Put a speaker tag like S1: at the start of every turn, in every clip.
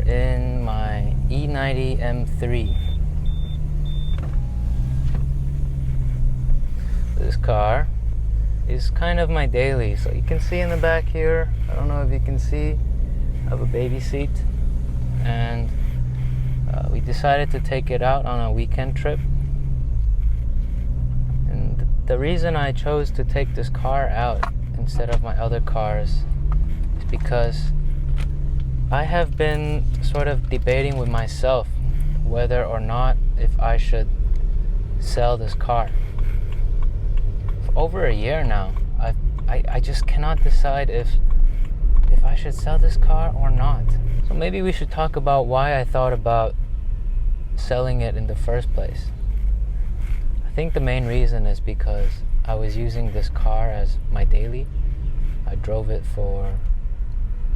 S1: In my E90 M3. This car is kind of my daily. So you can see in the back here, I don't know if you can see, I have a baby seat, and we decided to take it out on a weekend trip. And the reason I chose to take this car out instead of my other cars is because I have been sort of debating with myself whether or not if I should sell this car. For over a year now, I just cannot decide if I should sell this car or not. So maybe we should talk about why I thought about selling it in the first place. I think the main reason is because I was using this car as my daily. I drove it for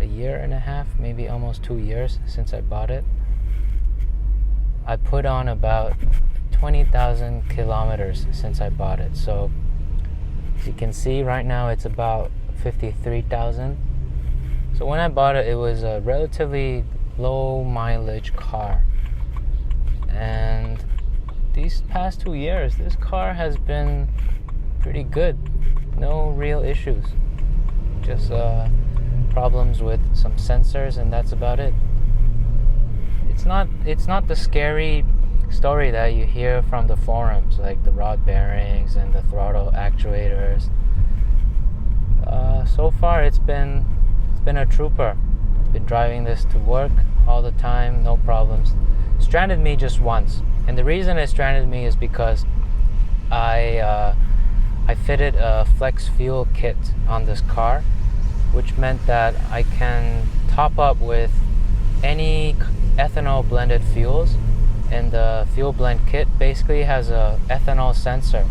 S1: a year and a half, maybe almost 2 years since I bought it. I put on about 20,000 kilometers since I bought it. So as you can see right now it's about 53,000. So when I bought it, it was a relatively low mileage car. And these past 2 years, this car has been pretty good. No real issues. Just problems with some sensors, and that's about it. It's not the scary story that you hear from the forums, like the rod bearings and the throttle actuators. So far it's been a trooper. Been driving this to work all the time, no problems. Stranded me just once, and the reason it stranded me is because I fitted a flex fuel kit on this car, which meant that I can top up with any ethanol blended fuels, and the fuel blend kit basically has a ethanol sensor,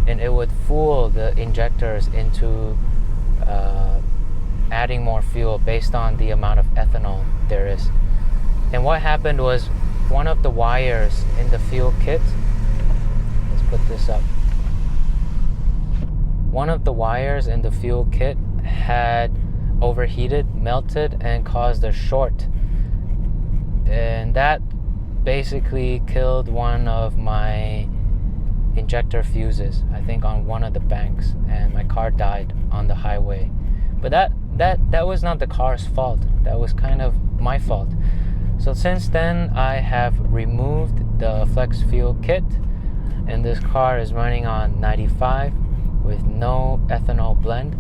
S1: and it would fool the injectors into adding more fuel based on the amount of ethanol there is. And what happened was one of the wires in the fuel kit, let's put this up, one of the wires in the fuel kit had overheated, melted, and caused a short, and that basically killed one of my injector fuses, I think on one of the banks, and my car died on the highway. But that was not the car's fault. That was kind of my fault. So since then I have removed the flex fuel kit, and this car is running on 95 with no ethanol blend,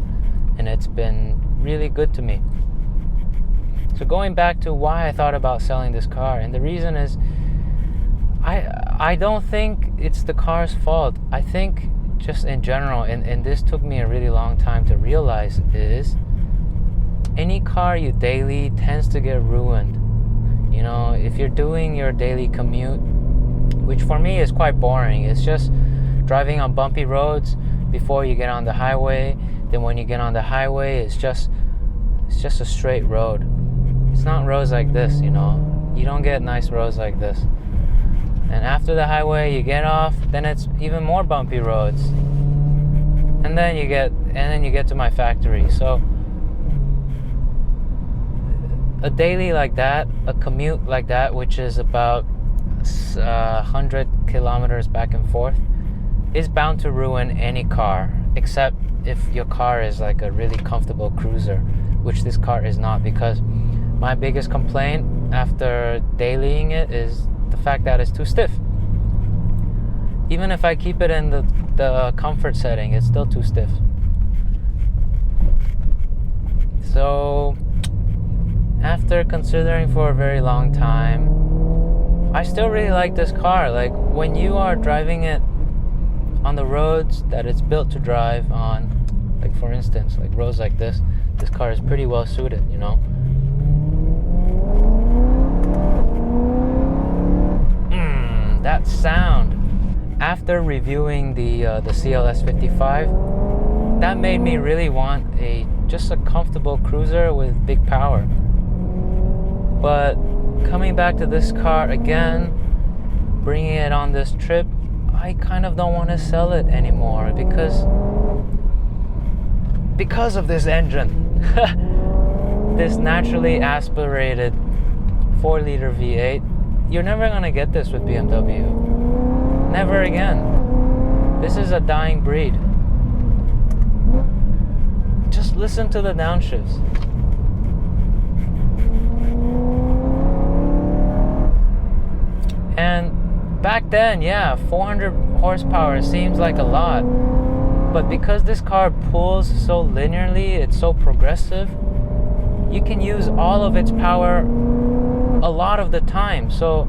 S1: and it's been really good to me. So going back to why I thought about selling this car, and the reason is I don't think it's the car's fault. I think just in general, and this took me a really long time to realize, is any car you daily tends to get ruined. You know, if you're doing your daily commute, which for me is quite boring, it's just driving on bumpy roads before you get on the highway. Then when you get on the highway, it's just a straight road. It's not roads like this, you know. You don't get nice roads like this. And after the highway, you get off, then it's even more bumpy roads. And then you get to my factory. So a daily like that, a commute like that, which is about 100 kilometers back and forth, is bound to ruin any car, except if your car is like a really comfortable cruiser, which this car is not, because my biggest complaint after dailying it is the fact that it's too stiff. Even if I keep it in the comfort setting, it's still too stiff. So after considering for a very long time, I still really like this car. Like when you are driving it on the roads that it's built to drive on, like for instance, like roads like this car is pretty well suited, you know. That sound. After reviewing the CLS 55, that made me really want just a comfortable cruiser with big power. But coming back to this car again, bringing it on this trip, I kind of don't want to sell it anymore because of this engine. This naturally aspirated 4-liter V8. You're never gonna get this with BMW. Never again. This is a dying breed. Just listen to the downshifts. And back then, yeah, 400 horsepower seems like a lot. But because this car pulls so linearly, it's so progressive, you can use all of its power a lot of the time. So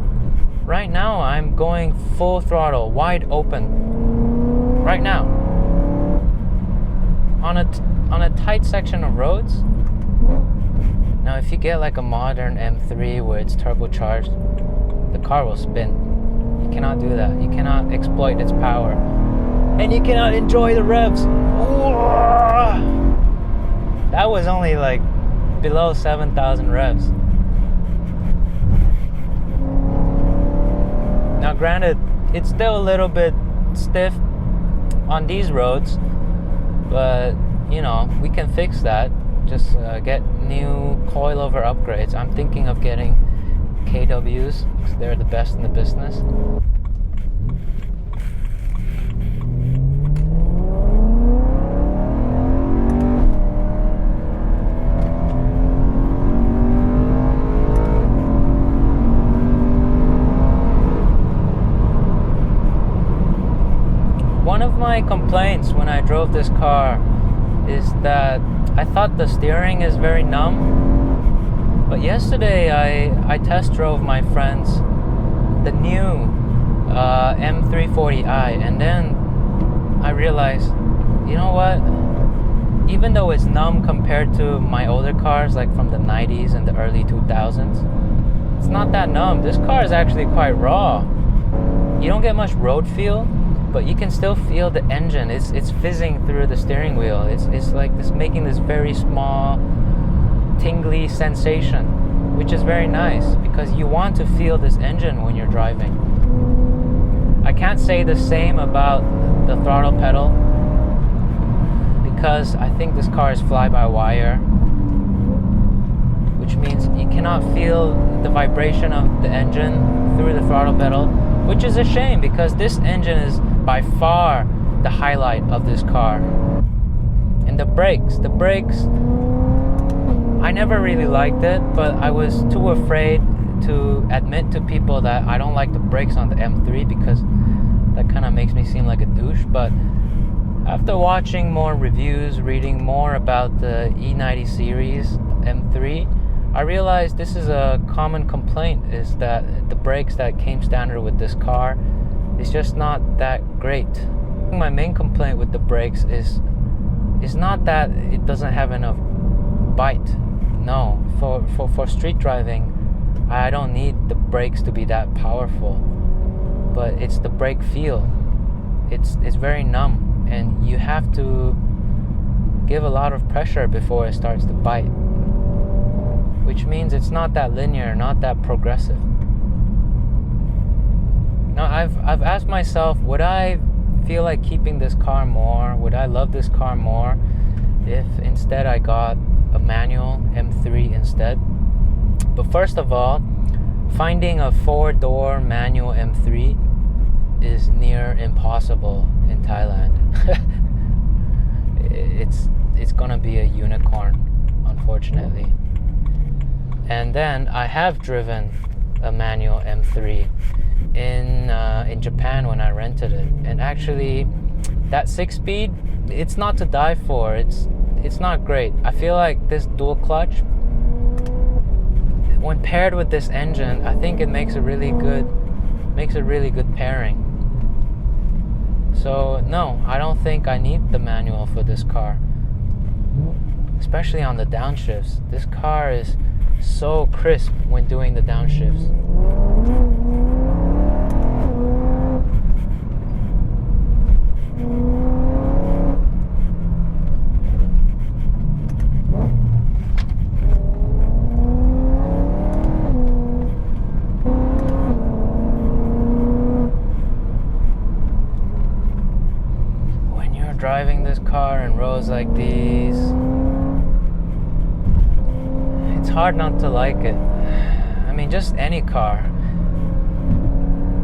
S1: right now I'm going full throttle, wide open. Right now. On a tight section of roads. Now if you get like a modern M3 where it's turbocharged, the car will spin. You cannot do that. You cannot exploit its power. And you cannot enjoy the revs. That was only like below 7,000 revs. Now granted, it's still a little bit stiff on these roads, but you know, we can fix that. Just get new coilover upgrades. I'm thinking of getting KWs because they're the best in the business. One of my complaints when I drove this car is that I thought the steering is very numb. But yesterday I test drove my friends the new M340i, and then I realized, you know what? Even though it's numb compared to my older cars like from the 90s and the early 2000s, it's not that numb. This car is actually quite raw. You don't get much road feel, but you can still feel the engine. It's fizzing through the steering wheel. It's like this, making this very small tingly sensation, which is very nice because you want to feel this engine when you're driving. I can't say the same about the throttle pedal because I think this car is fly-by-wire, which means you cannot feel the vibration of the engine through the throttle pedal, which is a shame because this engine is by far the highlight of this car. And the brakes, I never really liked it, but I was too afraid to admit to people that I don't like the brakes on the M3 because that kind of makes me seem like a douche. But after watching more reviews, reading more about the E90 series M3, I realized this is a common complaint, is that the brakes that came standard with this car is just not that great. My main complaint with the brakes is not that it doesn't have enough bite. No, for street driving, I don't need the brakes to be that powerful, but it's the brake feel. It's very numb, and you have to give a lot of pressure before it starts to bite, which means it's not that linear, not that progressive. Now I've asked myself, would I feel like keeping this car more? Would I love this car more if instead I got a manual M3 instead? But first of all, finding a 4-door manual M3 is near impossible in Thailand. It's gonna be a unicorn, unfortunately. And then I have driven a manual M3 in Japan when I rented it, and actually that 6-speed, it's not to die for. It's not great. I feel like this dual clutch, when paired with this engine, I think it makes a really good pairing. So no, I don't think I need the manual for this car, especially on the downshifts. This car is so crisp when doing the downshifts. Driving this car in roads like these, it's hard not to like it. I mean, just any car.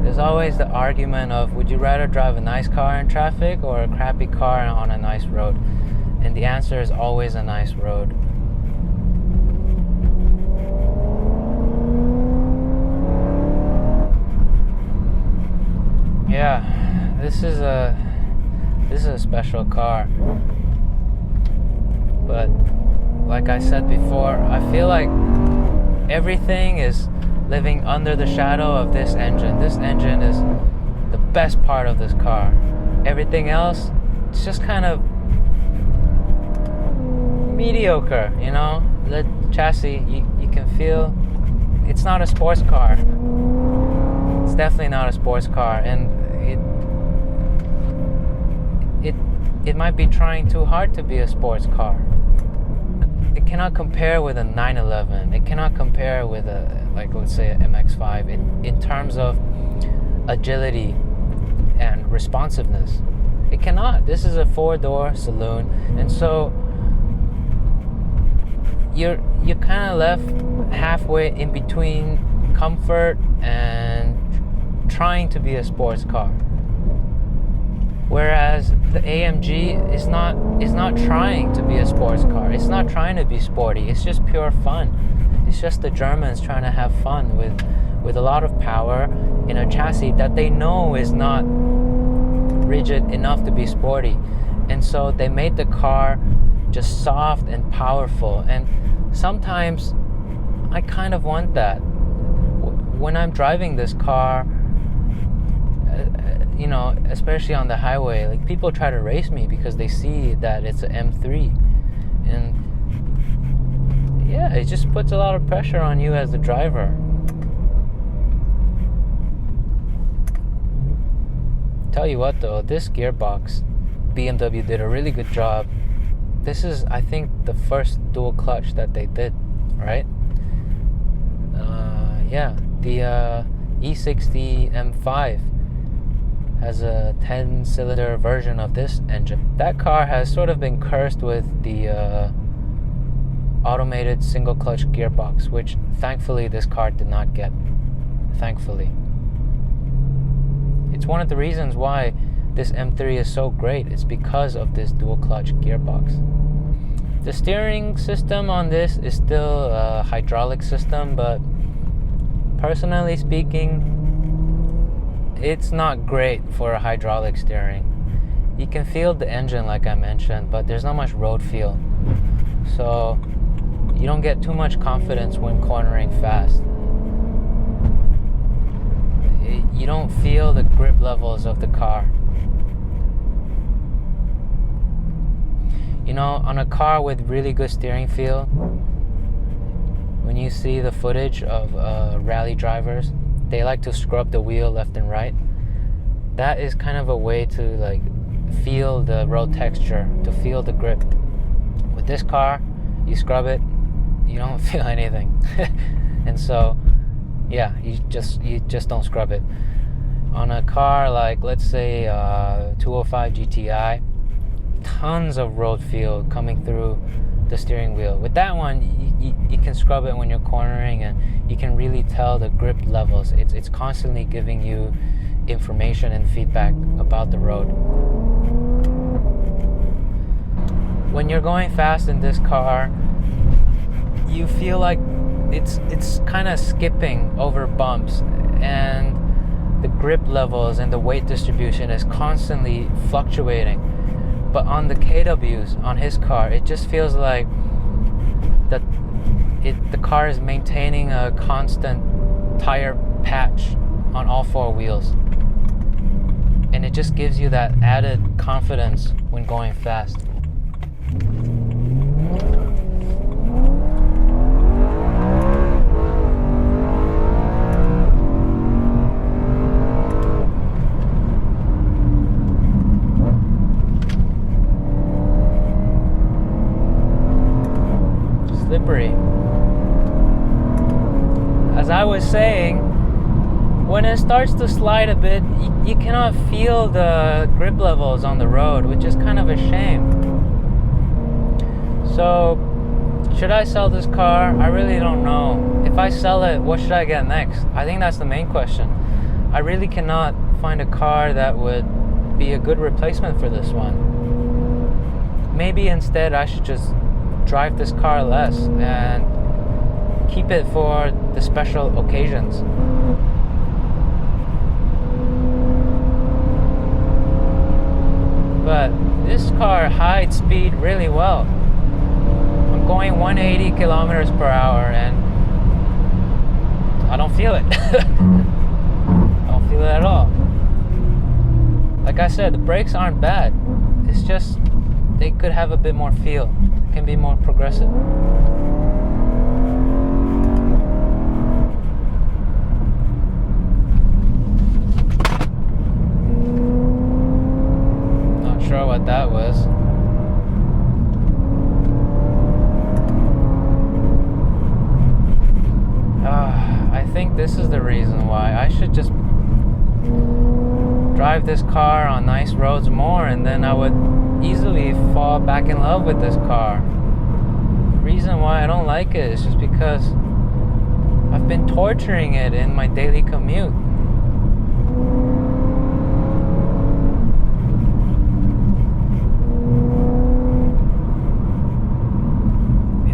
S1: There's always the argument of, would you rather drive a nice car in traffic or a crappy car on a nice road? And the answer is always a nice road. Yeah, this is a special car, but like I said before, I feel like everything is living under the shadow of this engine. This engine is the best part of this car. Everything else, it's just kind of mediocre, you know? The chassis, you can feel it's not a sports car. It's definitely not a sports car, and it might be trying too hard to be a sports car. It cannot compare with a 911. It cannot compare with a, like, let's say, a MX-5 in terms of agility and responsiveness. It cannot. This is a 4-door saloon, and so you're kind of left halfway in between comfort and trying to be a sports car. Whereas the AMG is not trying to be a sports car. It's not trying to be sporty. It's just pure fun. It's just the Germans trying to have fun with a lot of power in a chassis that they know is not rigid enough to be sporty. And so they made the car just soft and powerful. And sometimes I kind of want that. When I'm driving this car, you know, especially on the highway, like, people try to race me because they see that it's an M3, and yeah, it just puts a lot of pressure on you as the driver. Tell you what though, this gearbox, BMW did a really good job. This is, I think, the first dual clutch that they did, right? Yeah, the E90 M3 has a 10-cylinder version of this engine. That car has sort of been cursed with the automated single clutch gearbox, which thankfully this car did not get. Thankfully. It's one of the reasons why this M3 is so great. It's because of this dual clutch gearbox. The steering system on this is still a hydraulic system, but personally speaking, it's not great for a hydraulic steering. You can feel the engine like I mentioned, but there's not much road feel. So you don't get too much confidence when cornering fast. You don't feel the grip levels of the car. You know, on a car with really good steering feel, when you see the footage of rally drivers, they like to scrub the wheel left and right. That is kind of a way to, like, feel the road texture, to feel the grip. With this car, you scrub it, you don't feel anything. And so, yeah, you just don't scrub it. On a car like, let's say, 205 GTI, tons of road feel coming through the steering wheel. With that one, you can scrub it when you're cornering, and you can really tell the grip levels. It's constantly giving you information and feedback about the road. When you're going fast in this car, you feel like it's kind of skipping over bumps, and the grip levels and the weight distribution is constantly fluctuating. But on the KWs, on his car, it just feels like that the car is maintaining a constant tire patch on all four wheels. and it just gives you that added confidence when going fast. Slippery. As I was saying, when it starts to slide a bit, you cannot feel the grip levels on the road, which is kind of a shame. So, should I sell this car? I really don't know. If I sell it, what should I get next? I think that's the main question. I really cannot find a car that would be a good replacement for this one. Maybe instead I should just drive this car less and keep it for the special occasions. But this car hides speed really well. I'm going 180 kilometers per hour and I don't feel it. I don't feel it at all. Like I said, the brakes aren't bad. It's just they could have a bit more feel. It can be more progressive. Sure what that was. I think this is the reason why I should just drive this car on nice roads more, and then I would easily fall back in love with this car. The reason why I don't like it is just because I've been torturing it in my daily commute.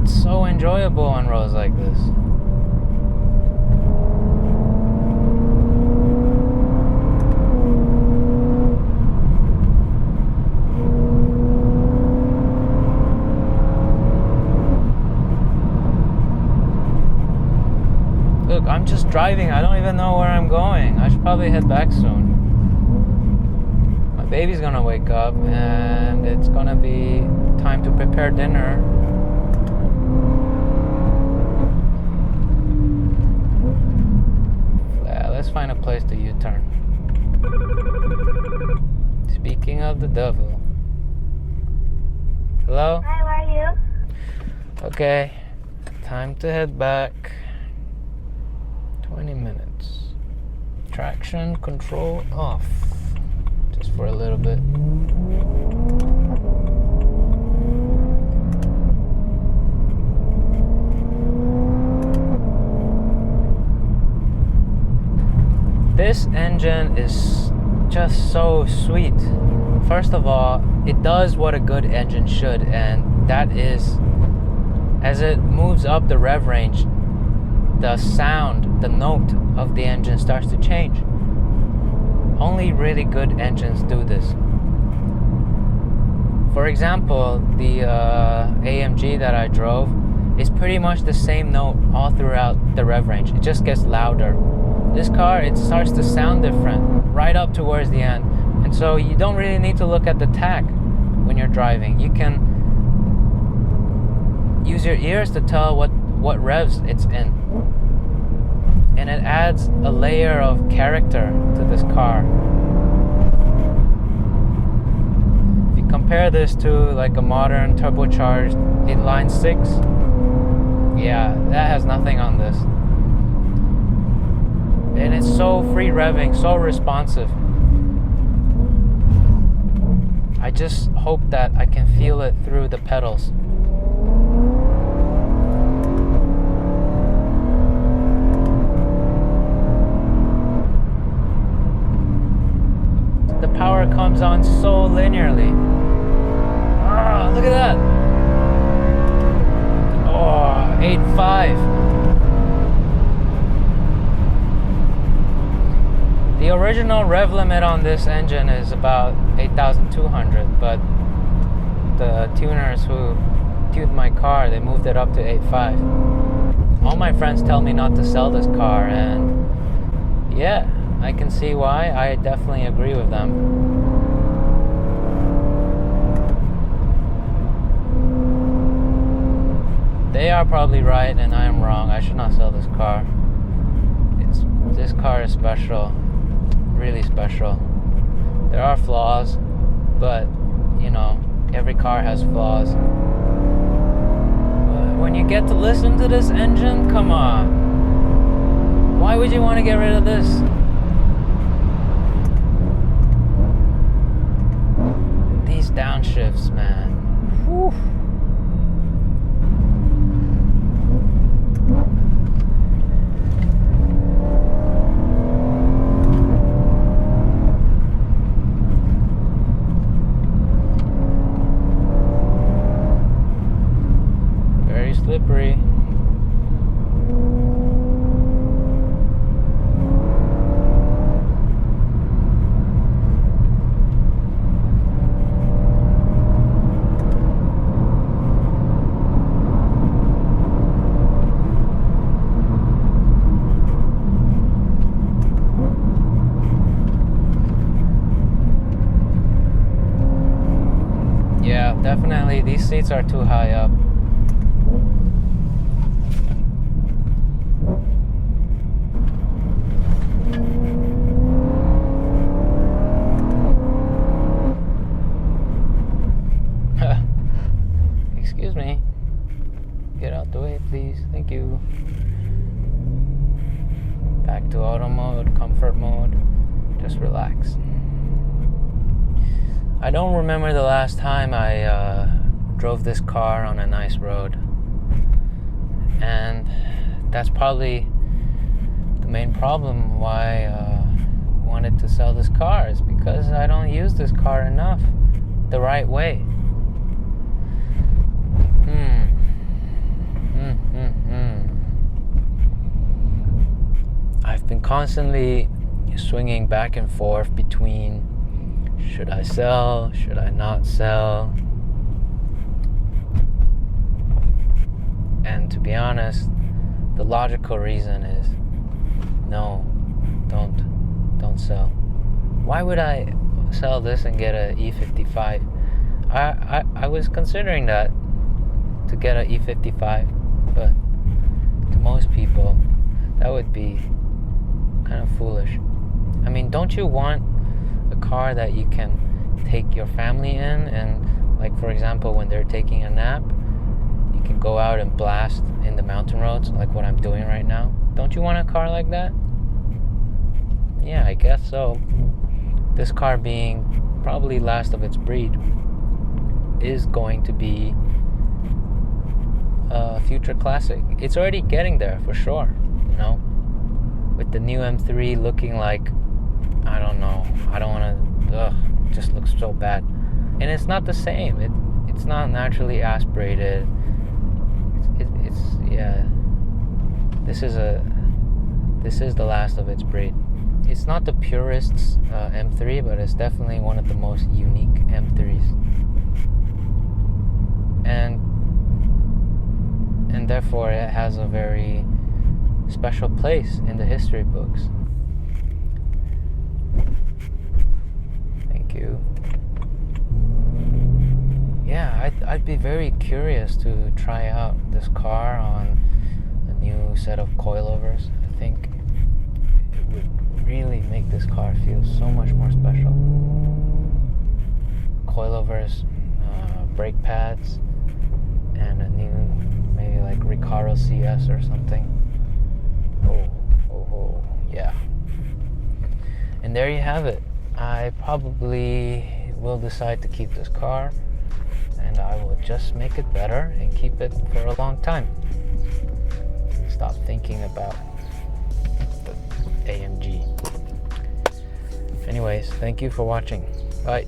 S1: So enjoyable on roads like this. Look, I'm just driving. I don't even know where I'm going. I should probably head back soon. My baby's gonna wake up and it's gonna be time to prepare dinner. Let's find a place to U-turn. Speaking of the devil. Hello?
S2: Hi, where are you?
S1: Okay, time to head back. 20 minutes. Traction control off. Just for a little bit. This engine is just so sweet. First of all, it does what a good engine should, and that is, as it moves up the rev range, the sound, the note of the engine starts to change. Only really good engines do this. For example, the AMG that I drove is pretty much the same note all throughout the rev range. It just gets louder. This car, it starts to sound different right up towards the end. And so you don't really need to look at the tach when you're driving. You can use your ears to tell what revs it's in. And it adds a layer of character to this car. If you compare this to like a modern turbocharged inline 6, yeah, that has nothing on this. And it's so free revving, so responsive. I just hope that I can feel it through the pedals. The power comes on so linearly. Ah, look at that. Oh, 8.5. The original rev limit on this engine is about 8,200, but the tuners who tuned my car, they moved it up to 8.5. All my friends tell me not to sell this car, and yeah, I can see why. I definitely agree with them. They are probably right and I am wrong. I should not sell this car. This car is special, really special. There are flaws, but you know, every car has flaws. But when you get to listen to this engine, come on. Why would you want to get rid of this? These downshifts, man. Whew. Slippery. Yeah, definitely these seats are too high up. Excuse me. Get out the way, please. Thank you. Back to auto mode, comfort mode. Just relax. I don't remember the last time I drove this car on a nice road. And that's probably the main problem why I wanted to sell this car, is because I don't use this car enough the right way. I've been constantly swinging back and forth between should I sell, should I not sell? And to be honest, the logical reason is no, don't sell. Why would I sell this and get a E55? I was considering that, to get an E55, but to most people that would be kind of foolish. I mean, don't you want a car that you can take your family in, and like for example when they're taking a nap, you can go out and blast in the mountain roads like what I'm doing right now? Don't you want a car like that? Yeah, I guess so. This car, being probably last of its breed, is going to be a future classic. It's already getting there for sure, you know, with the new M3 looking like, I don't know, I don't want to, it just looks so bad. And it's not the same. It's not naturally aspirated. It's yeah. This is the last of its breed. It's not the purest M3, but it's definitely one of the most unique M3s. And therefore it has a very special place in the history books. Thank you. Yeah, I'd be very curious to try out this car on a new set of coilovers. I think it would really make this car feel so much more special. Coilovers, brake pads, and a new, maybe like Recaro CS or something. Oh, yeah. And there you have it. I probably will decide to keep this car, and I will just make it better and keep it for a long time. Stop thinking about the AMG. Anyways, thank you for watching. Bye.